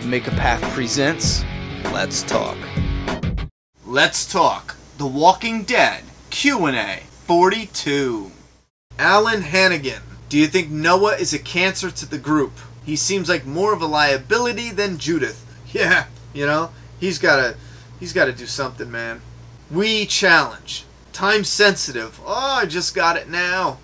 Make a Path presents Let's Talk. Let's Talk The Walking Dead Q&A 42. Alan Hannigan. Do you think Noah is a cancer to the group? He seems like more of a liability than Judith. Yeah, you know, he's gotta do something, man. We challenge. Time sensitive. Oh, I just got it now.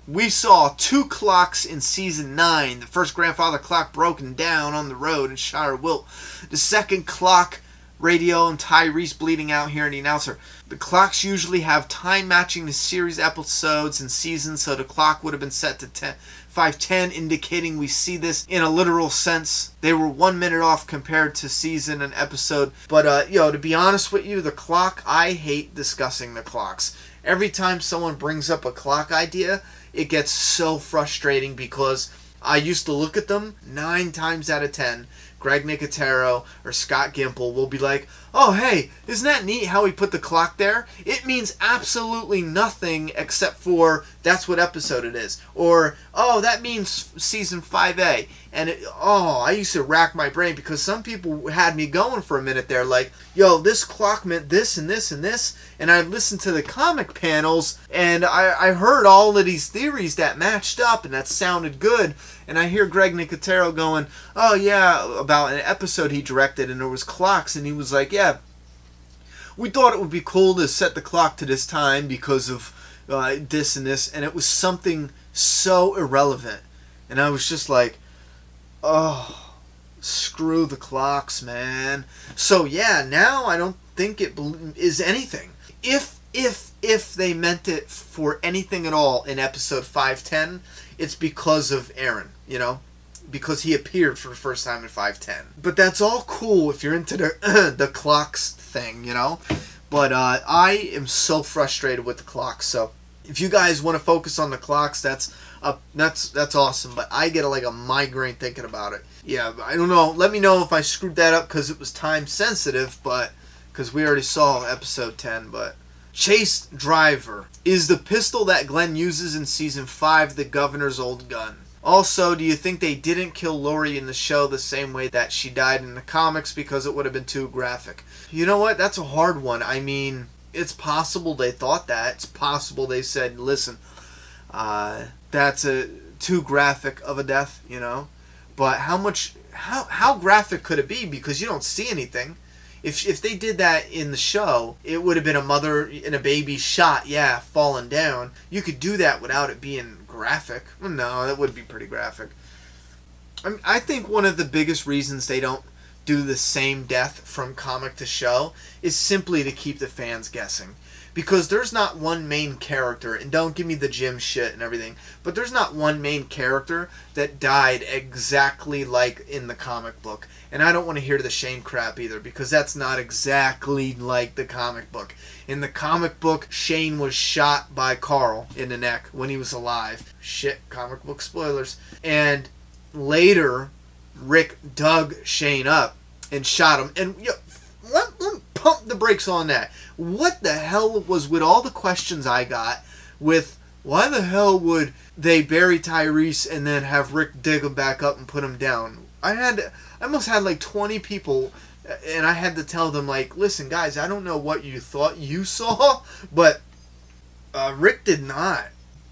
We saw 2 clocks in season 9. The first grandfather clock broken down on the road in Shire Wilt. The second clock, Radio and Tyrese bleeding out here in the announcer. The clocks usually have time matching the series episodes and seasons, so the clock would have been set to 5:10, indicating we see this in a literal sense. They were 1 minute off compared to season and episode. But, to be honest with you, the clock, I hate discussing the clocks. Every time someone brings up a clock idea, it gets so frustrating because I used to look at them 9 times out of 10. Greg Nicotero or Scott Gimple will be like, oh, hey, isn't that neat how he put the clock there? It means absolutely nothing except for that's what episode it is. Or, oh, that means season 5A. And, I used to rack my brain because some people had me going for a minute there like, yo, this clock meant this and this and this. And I listened to the comic panels and I heard all of these theories that matched up and that sounded good. And I hear Greg Nicotero going, oh, yeah, about an episode he directed and there was clocks. And he was like, yeah, we thought it would be cool to set the clock to this time because of this and this. And it was something so irrelevant. And I was just like, oh, screw the clocks, man. So, yeah, now I don't think it is anything. If they meant it for anything at all in episode 510, it's because of Aaron, because he appeared for the first time in 510. But that's all cool if you're into the clocks thing, But I am so frustrated with the clocks. So if you guys want to focus on the clocks, that's awesome. But I get a migraine thinking about it. Yeah, I don't know. Let me know if I screwed that up because it was time sensitive, but because we already saw episode 10, but. Chase Driver. Is the pistol that Glenn uses in season 5 the governor's old gun? Also, do you think they didn't kill Lori in the show the same way that she died in the comics because it would have been too graphic? You know what? That's a hard one. I mean, it's possible they thought that. It's possible they said, listen, that's too graphic of a death, But how graphic could it be? Because you don't see anything. If they did that in the show, it would have been a mother and a baby shot, falling down. You could do that without it being graphic. Well, no, that would be pretty graphic. I think one of the biggest reasons they don't do the same death from comic to show is simply to keep the fans guessing. Because there's not one main character, and don't give me the Jim shit and everything, but there's not one main character that died exactly like in the comic book. And I don't want to hear the Shane crap either, because that's not exactly like the comic book. In the comic book, Shane was shot by Carl in the neck when he was alive. Shit, comic book spoilers. And later, Rick dug Shane up and shot him. And let me pump the brakes on that. What the hell was with all the questions I got with why the hell would they bury Tyrese and then have Rick dig him back up and put him down? I almost had like 20 people, and I had to tell them, like, listen, guys, I don't know what you thought you saw, but Rick did not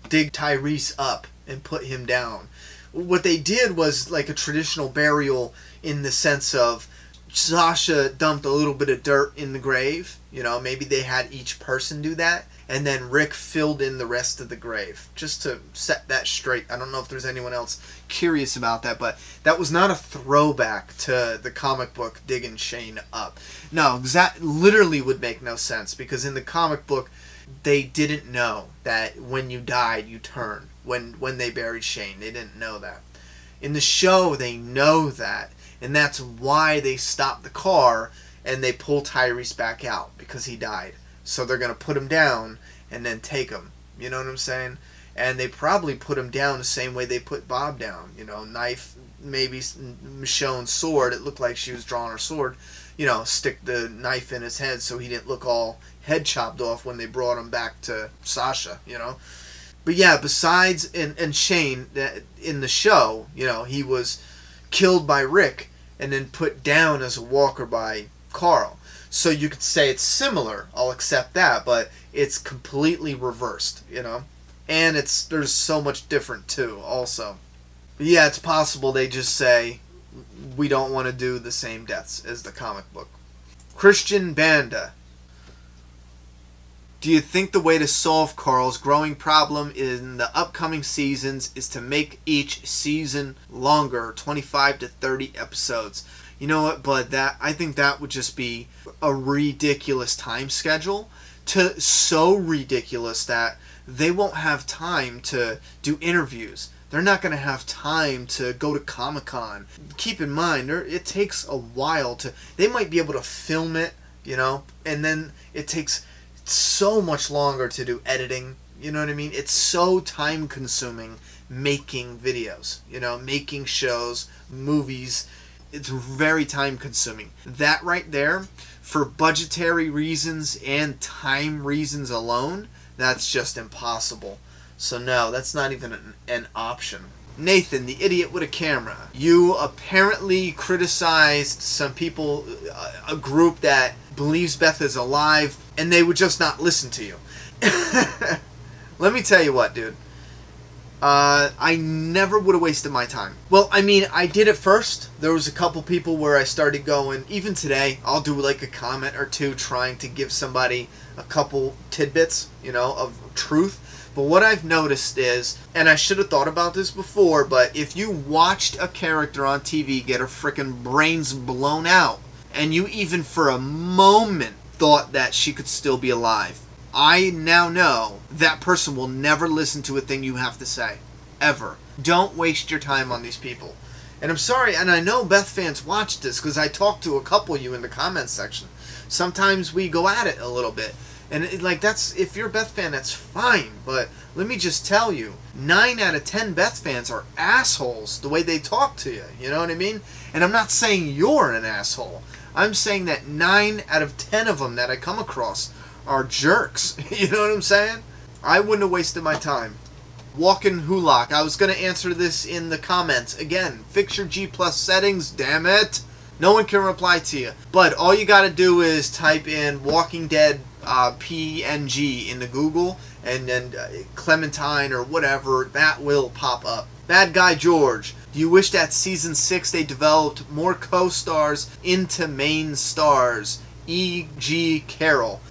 dig Tyrese up and put him down. What they did was like a traditional burial in the sense of Sasha dumped a little bit of dirt in the grave. Maybe they had each person do that. And then Rick filled in the rest of the grave. Just to set that straight. I don't know if there's anyone else curious about that. But that was not a throwback to the comic book digging Shane up. No, that literally would make no sense. Because in the comic book, they didn't know that when you died, you turn. When they buried Shane, they didn't know that. In the show, they know that. And that's why they stop the car and they pull Tyrese back out, because he died. So they're going to put him down and then take him. You know what I'm saying? And they probably put him down the same way they put Bob down. Knife, maybe Michonne's sword. It looked like she was drawing her sword. Stick the knife in his head so he didn't look all head chopped off when they brought him back to Sasha, But yeah, besides, and Shane, in the show, he was killed by Rick. and then put down as a walker by Carl. So you could say it's similar, I'll accept that, but it's completely reversed, you know? And there's so much different too, also. But yeah, it's possible they just say, we don't want to do the same deaths as the comic book. Christian Banda. Do you think the way to solve Carl's growing problem in the upcoming seasons is to make each season longer, 25 to 30 episodes? You know what, Bud, I think that would just be a ridiculous time schedule. So ridiculous that they won't have time to do interviews. They're not going to have time to go to Comic-Con. Keep in mind, it takes a while to... They might be able to film it, you know, and then it takes so much longer to do editing, you know what I mean? It's so time-consuming making videos, you know, making shows, movies. It's very time-consuming. That right there, for budgetary reasons and time reasons alone, that's just impossible. So no, that's not even an option. Nathan, the idiot with a camera. You apparently criticized some people, a group that believes Beth is alive, and they would just not listen to you. Let me tell you what, dude. I never would have wasted my time. Well, I mean, I did it first. There was a couple people where I started going, even today, I'll do like a comment or two trying to give somebody a couple tidbits, you know, of truth. But what I've noticed is, and I should have thought about this before, but if you watched a character on TV get her frickin' brains blown out, and you even for a moment thought that she could still be alive, I now know that person will never listen to a thing you have to say. Ever. Don't waste your time on these people. And I'm sorry, and I know Beth fans watch this, because I talked to a couple of you in the comments section. Sometimes we go at it a little bit. And if you're a Beth fan, that's fine. But let me just tell you, 9 out of 10 Beth fans are assholes the way they talk to you. You know what I mean? And I'm not saying you're an asshole. I'm saying that 9 out of 10 of them that I come across are jerks. You know what I'm saying? I wouldn't have wasted my time. Walking Hulock. I was going to answer this in the comments. Again, fix your G+ settings, damn it. No one can reply to you. But all you got to do is type in Walking Dead PNG into Google, and then Clementine or whatever, that will pop up. Bad Guy George. Do you wish that season 6 they developed more co-stars into main stars? E.G. Carroll.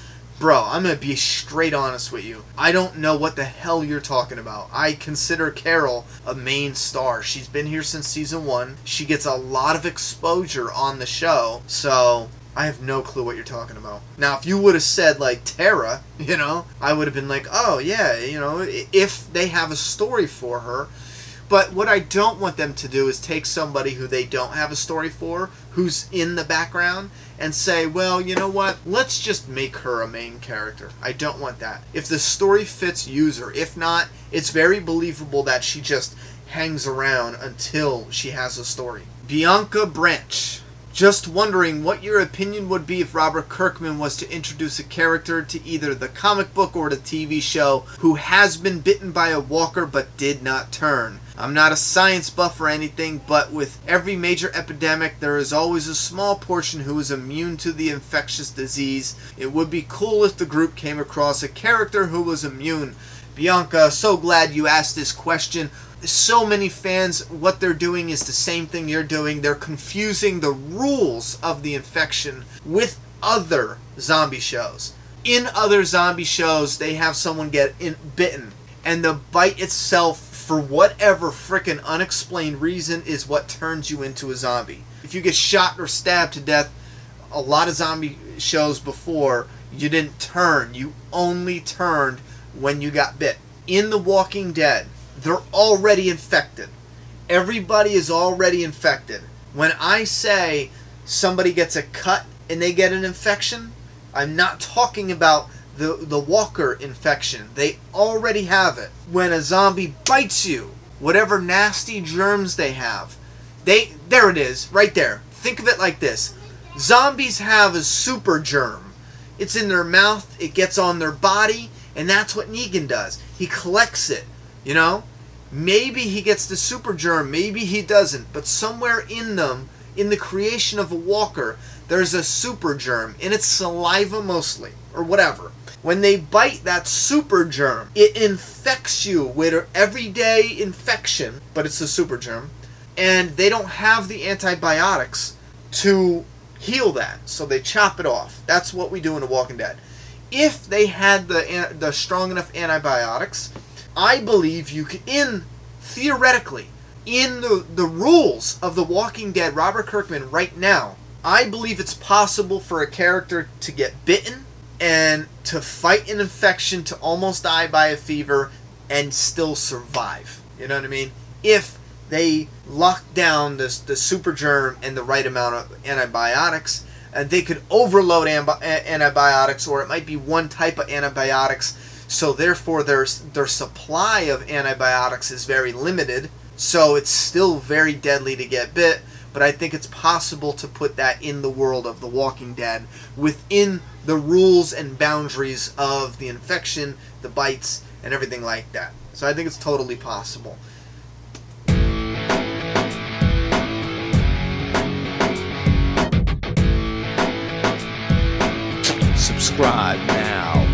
Bro, I'm going to be straight honest with you. I don't know what the hell you're talking about. I consider Carol a main star. She's been here since season 1. She gets a lot of exposure on the show. So, I have no clue what you're talking about. Now, if you would have said, like, Tara, you know, I would have been like, oh, yeah, you know, if they have a story for her. But what I don't want them to do is take somebody who they don't have a story for, who's in the background, and say, well, you know what, let's just make her a main character. I don't want that. If the story fits, use her. If not, it's very believable that she just hangs around until she has a story. Bianca Branch. Just wondering what your opinion would be if Robert Kirkman was to introduce a character to either the comic book or the TV show who has been bitten by a walker but did not turn. I'm not a science buff or anything, but with every major epidemic, there is always a small portion who is immune to the infectious disease. It would be cool if the group came across a character who was immune. Bianca, so glad you asked this question. So many fans, what they're doing is the same thing you're doing. They're confusing the rules of the infection with other zombie shows. In other zombie shows, they have someone get bitten, and the bite itself, for whatever frickin' unexplained reason, is what turns you into a zombie. If you get shot or stabbed to death, a lot of zombie shows before, you didn't turn. You only turned when you got bit. In The Walking Dead, they're already infected. Everybody is already infected. When I say somebody gets a cut and they get an infection, I'm not talking about the walker infection. They already have it. When a zombie bites you, whatever nasty germs they have, there it is, right there. Think of it like this. Zombies have a super germ. It's in their mouth, it gets on their body, and that's what Negan does. He collects it, you know? Maybe he gets the super germ, maybe he doesn't, but somewhere in them in the creation of a walker, there's a super germ in its saliva mostly, or whatever. When they bite that super germ, it infects you with everyday infection, but it's a super germ, and they don't have the antibiotics to heal that, so they chop it off. That's what we do in The Walking Dead. If they had the strong enough antibiotics, I believe you could, theoretically, in the rules of The Walking Dead, Robert Kirkman right now, I believe it's possible for a character to get bitten and to fight an infection, to almost die by a fever, and still survive. You know what I mean? If they lock down the super germ and the right amount of antibiotics, and they could overload antibiotics, or it might be one type of antibiotics, so therefore their supply of antibiotics is very limited, so it's still very deadly to get bit. But I think it's possible to put that in the world of The Walking Dead within the rules and boundaries of the infection, the bites, and everything like that. So I think it's totally possible. Subscribe now.